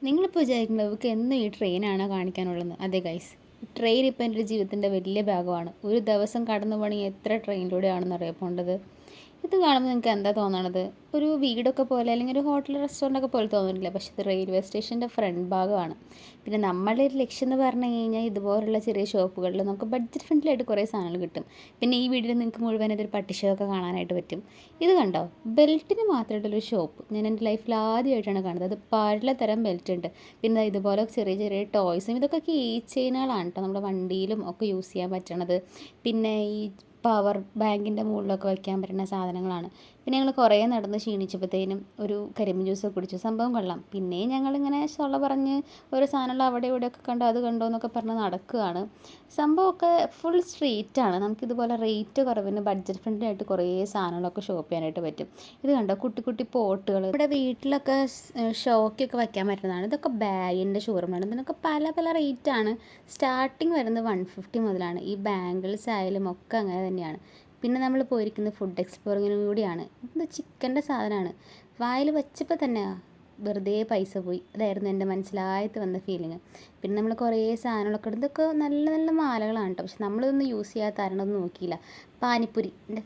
നിങ്ങളിപ്പോൾ വിചാരിക്കുന്നത് ഇവർക്ക് എന്നും ഈ ട്രെയിനാണോ കാണിക്കാനുള്ളത്? അതെ ഗൈസ്, ട്രെയിൻ ഇപ്പോൾ എൻ്റെ ജീവിതത്തിൻ്റെ വലിയ ഭാഗമാണ്. ഒരു ദിവസം കടന്നു പോകണമെങ്കിൽ എത്ര ട്രെയിനിലൂടെയാണെന്ന് അറിയാൻ പോകേണ്ടത്. ഇത് കാണുമ്പോൾ നിങ്ങൾക്ക് എന്താ തോന്നണത്? ഒരു വീടൊക്കെ പോലെ അല്ലെങ്കിൽ ഒരു ഹോട്ടൽ റെസ്റ്റോറൻ്റ് ഒക്കെ പോലെ തോന്നുന്നില്ല, പക്ഷേ ഇത് റെയിൽവേ സ്റ്റേഷൻ്റെ ഫ്രണ്ട് ഭാഗമാണ്. പിന്നെ നമ്മളുടെ ഒരു ലക്ഷ്യം എന്ന് പറഞ്ഞു കഴിഞ്ഞാൽ ഇതുപോലുള്ള ചെറിയ ഷോപ്പുകളിൽ നമുക്ക് ബഡ്ജറ്റ് ഫ്രണ്ട്ലിയായിട്ട് കുറേ സാധനങ്ങൾ കിട്ടും. പിന്നെ ഈ വീഡിയോയിൽ നിങ്ങൾക്ക് മുഴുവനായിട്ട് ഒരു പട്ടി ഷോ ഒക്കെ കാണാനായിട്ട് പറ്റും. ഇത് കണ്ടോ, ബെൽറ്റിന് മാത്രമായിട്ടുള്ളൊരു ഷോപ്പ് ഞാൻ എൻ്റെ ലൈഫിൽ ആദ്യമായിട്ടാണ് കാണുന്നത്. അത് പലതരം ബെൽറ്റ് ഉണ്ട്. പിന്നെ ഇതുപോലെ ചെറിയ ചെറിയ ടോയ്സും ഇതൊക്കെ കീ ചെയിനുകളാണ് കേട്ടോ, നമ്മുടെ വണ്ടിയിലും ഒക്കെ യൂസ് ചെയ്യാൻ പറ്റണത്. പിന്നെ ഈ പവർ ബാങ്കിൻ്റെ മുകളിലൊക്കെ വയ്ക്കാൻ പറ്റുന്ന സാധനങ്ങളാണ്. പിന്നെ ഞങ്ങൾ കുറേ നടന്ന് ക്ഷീണിച്ചപ്പോഴത്തേനും ഒരു കരിമ്പ് ജ്യൂസൊക്കെ കുടിച്ചു. സംഭവം കൊള്ളാം. പിന്നെയും ഞങ്ങളിങ്ങനെ സൊള്ള പറഞ്ഞ് ഓരോ സാധനങ്ങൾ അവിടെ ഇവിടെയൊക്കെ കണ്ടോ അത് കണ്ടോ എന്നൊക്കെ പറഞ്ഞ് നടക്കുകയാണ്. സംഭവമൊക്കെ ഫുൾ സ്ട്രീറ്റാണ്. നമുക്കിതുപോലെ റേറ്റ് കുറവിന് ബഡ്ജറ്റ് ഫ്രണ്ട്ലി ആയിട്ട് കുറേ സാധനങ്ങളൊക്കെ ഷോപ്പ് ചെയ്യാനായിട്ട് പറ്റും. ഇത് കണ്ടോ, കുട്ടി കുട്ടി പോട്ടുകൾ ഇവിടെ വീട്ടിലൊക്കെ ഷോക്കൊക്കെ വയ്ക്കാൻ പറ്റുന്നതാണ്. ഇതൊക്കെ ബാഗിൻ്റെ ഷോറൂമാണ്. ഇതിനൊക്കെ പല പല റേറ്റാണ്. സ്റ്റാർട്ടിങ് വരുന്നത് 150 മുതലാണ്. ഈ ബാംഗിൾസ് ആയാലും ഒക്കെ അങ്ങനെ തന്നെയാണ്. പിന്നെ നമ്മൾ പോയിരിക്കുന്നത് ഫുഡ് എക്സ്പ്ലോറിങ്ങിനും കൂടിയാണ്. ഇത് ചിക്കൻ്റെ സാധനമാണ്. വായിൽ വെച്ചപ്പോൾ തന്നെ വെറുതെ പൈസ പോയി. അതായിരുന്നു എൻ്റെ മനസ്സിലായിട്ട് വന്ന ഫീലിങ്. പിന്നെ നമ്മൾ കുറേ സാധനങ്ങളൊക്കെ എടുത്ത് ഇതൊക്കെ നല്ല നല്ല മാലകളാണ് കേട്ടോ, പക്ഷെ നമ്മളിതൊന്നും യൂസ് ചെയ്യാത്ത ആരണമൊന്നും നോക്കിയില്ല. പാനിപ്പൂരി എൻ്റെ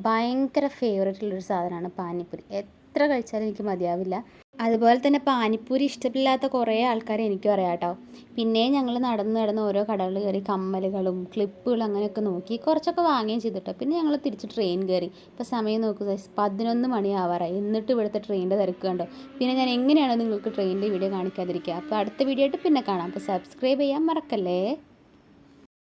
ഭയങ്കര ഫേവറേറ്റുള്ളൊരു സാധനമാണ് പാനിപ്പൂരി. എത്ര കഴിച്ചാലും എനിക്ക് മതിയാവില്ല. അതുപോലെ തന്നെ പാനിപ്പൂരി ഇഷ്ടമില്ലാത്ത കുറേ ആൾക്കാരെ എനിക്കും അറിയാം കേട്ടോ. പിന്നെ ഞങ്ങൾ നടന്ന് നടന്ന് ഓരോ കടകളിൽ കയറി കമ്മലുകളും ക്ലിപ്പുകളും അങ്ങനെയൊക്കെ നോക്കി കുറച്ചൊക്കെ വാങ്ങുകയും ചെയ്തിട്ടോ. പിന്നെ ഞങ്ങൾ തിരിച്ച് ട്രെയിൻ കയറി. ഇപ്പോൾ സമയം നോക്കുക 11 മണിയാവാറായി. എന്നിട്ട് ഇവിടുത്തെ ട്രെയിനിൻ്റെ തിരക്ക് കണ്ടോ. പിന്നെ ഞാൻ എങ്ങനെയാണ് നിങ്ങൾക്ക് ട്രെയിനിൻ്റെ വീഡിയോ കാണിക്കാതിരിക്കുക. അപ്പോൾ അടുത്ത വീഡിയോ ആയിട്ട് പിന്നെ കാണാം. അപ്പോൾ സബ്സ്ക്രൈബ് ചെയ്യാൻ മറക്കല്ലേ.